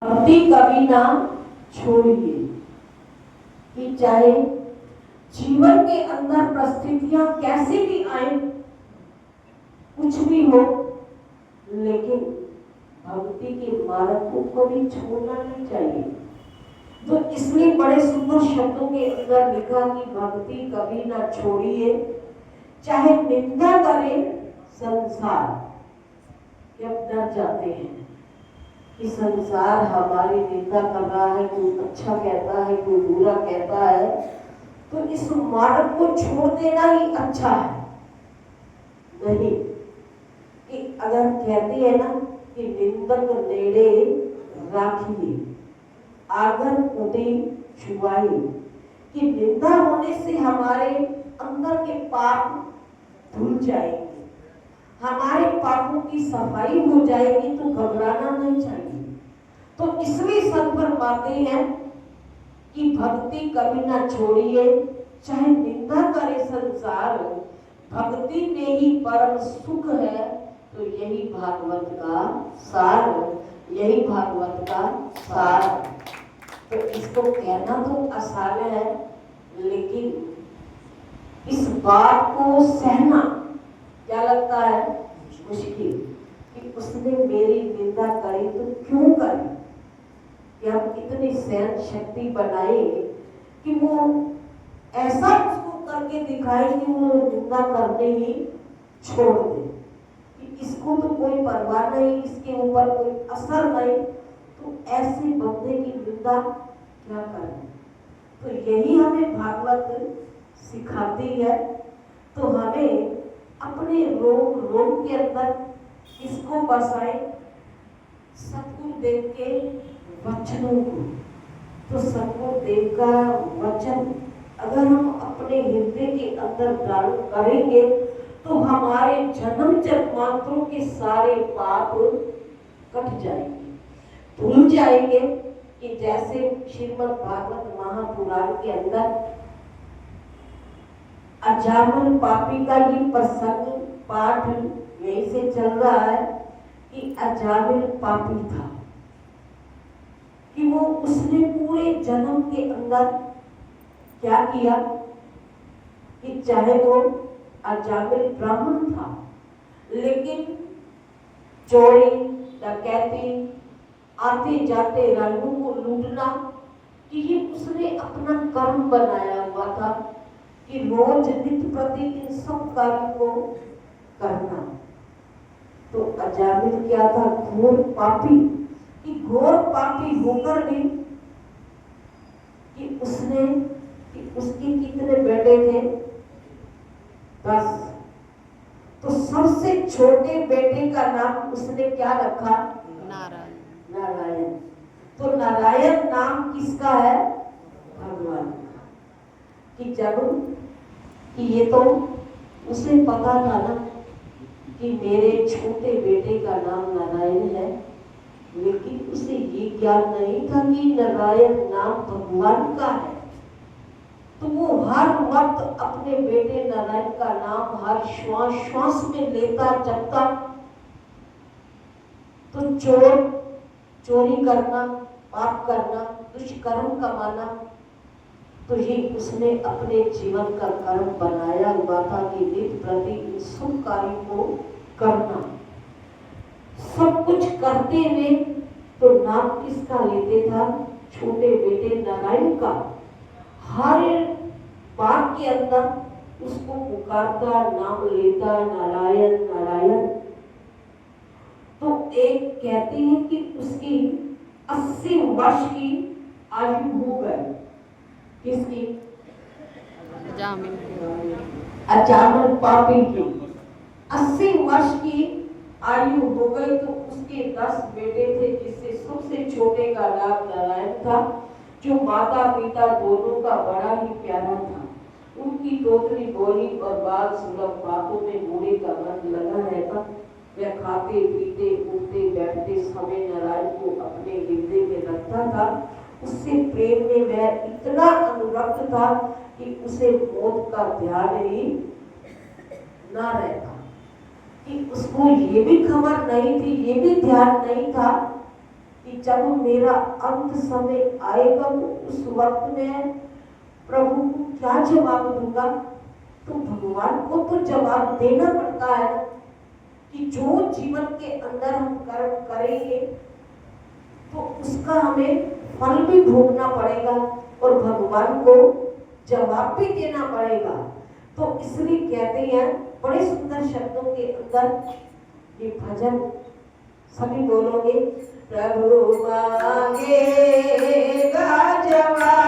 भक्ति कभी ना छोड़िए। कि चाहे जीवन के अंदर परिस्थितियां कैसी भी आए, कुछ भी हो, लेकिन भक्ति के मार्ग को कभी छोड़ना नहीं चाहिए। तो इसलिए बड़े सुंदर शब्दों के अंदर लिखा कि भक्ति कभी ना छोड़िए, चाहे निंदा करे संसार। जब डर जाते हैं कि संसार हमारी निंदा कर रहा है, कोई अच्छा कहता है, कोई बुरा कहता है, तो इस मार्ग को छोड़ देना ही अच्छा है। नहीं कि अगर कहते हैं ना कि निंदक नेड़े राखिए, आगर उदे छुआई, कि निंदा होने से हमारे अंदर के पाप धुल जाएंगे, हमारे पापों की सफाई हो जाएगी, तो घबराना नहीं चाहिए। तो इसलिए संत फरमाते हैं कि भक्ति कभी ना छोड़िए, चाहे निंदा करे संसार, भक्ति में ही परम सुख है। तो यही भागवत का सार, यही भागवत का सार। तो इसको कहना तो आसान है, लेकिन इस बात को सहना क्या लगता है मुश्किल, कि उसने मेरी निंदा करी तो क्यों करी। कि हम इतनी सहन शक्ति बनाए कि वो ऐसा उसको करके दिखाए कि वो निंदा करने ही छोड़ दे, कि इसको तो कोई परवाह नहीं, इसके ऊपर कोई असर नहीं, तो ऐसे बंदे की निंदा क्या करें। तो यही हमें भागवत सिखाती है। तो हमें अपने रोग रोग के अंदर किसको बसाए, सतगुरुदेव के वचनों को। तो सतगुरुदेव का वचन अगर हम अपने हृदय के अंदर धारण करेंगे, तो हमारे जन्म जन्मांतरों के सारे पाप कट जाएंगे, धुल जाएंगे। कि जैसे श्रीमद् भागवत महापुराण के अंदर अजामिल पापी का ये प्रसंग पाठ यहीं से चल रहा है कि अजामिल पापी था, कि वो उसने पूरे जन्म के अंदर क्या किया, कि चाहे वो अजामिल ब्राह्मण था, लेकिन चोरी डकैती आते जाते रंगों को लूटना, कि ये उसने अपना कर्म बनाया हुआ था कि रोज नित्य प्रति इन सब कार्यों को करना। तो अजामिल क्या था, घोर पापी। कि घोर पापी होकर भी कि उसने कि उसके कितने बेटे थे, 10। तो सबसे छोटे बेटे का नाम उसने क्या रखा, नारायण। तो नारायण नाम किसका है, भगवान। कि जब कि ये तो उसे पता था ना कि मेरे छोटे बेटे का नाम नारायण है, लेकिन उसे ये ज्ञान नहीं था कि नारायण नाम भगवान का है। तो वो हर वक्त अपने बेटे नारायण का नाम हर श्वास श्वास में लेता जपता। तो चोरी करना, पाप करना, दुष्कर्म कमाना, तो ये उसने अपने जीवन का कर्म बनाया हुआ था कि नित्य प्रति इन शुभ कार्यों को करना। सब कुछ करते हुए तो नाम किसका लेते था, छोटे बेटे नारायण का। हर बात के अंदर उसको पुकारता, नाम लेता, नारायण नारायण। तो एक कहती है कि उसकी 80 वर्ष की आयु हो गई। किसकी, अजामिल पापी की 80 वर्ष की आयु हो गई। तो उसके 10 बेटे थे, जिससे सबसे छोटे का नाम नारायण था, जो माता पिता दोनों का बड़ा ही प्यारा था। उनकी तोतली बोली और बाल सुलभ बातों में बूढ़े का मन लगा रहता। वह खाते पीते उठते बैठते समय नारायण को अपने हृदय में रखता था। उससे प्रेम में वह इतना अनुरक्त था कि उसे मौत का ध्यान ही ना रहता। कि उसको ये भी खबर नहीं थी, ये भी ध्यान नहीं था कि जब मेरा अंत समय आएगा तो उस वक्त में प्रभु को क्या जवाब दूंगा। तो भगवान को तो जवाब देना पड़ता है कि जो जीवन के अंदर हम कर्म करेंगे तो उसका हमें फल भी भोगना पड़ेगा और भगवान को जवाब भी देना पड़ेगा। तो इसलिए कहते हैं बड़े सुंदर शब्दों के अंदर ये भजन सभी बोलोगे, प्रभु मांगेगा जवाब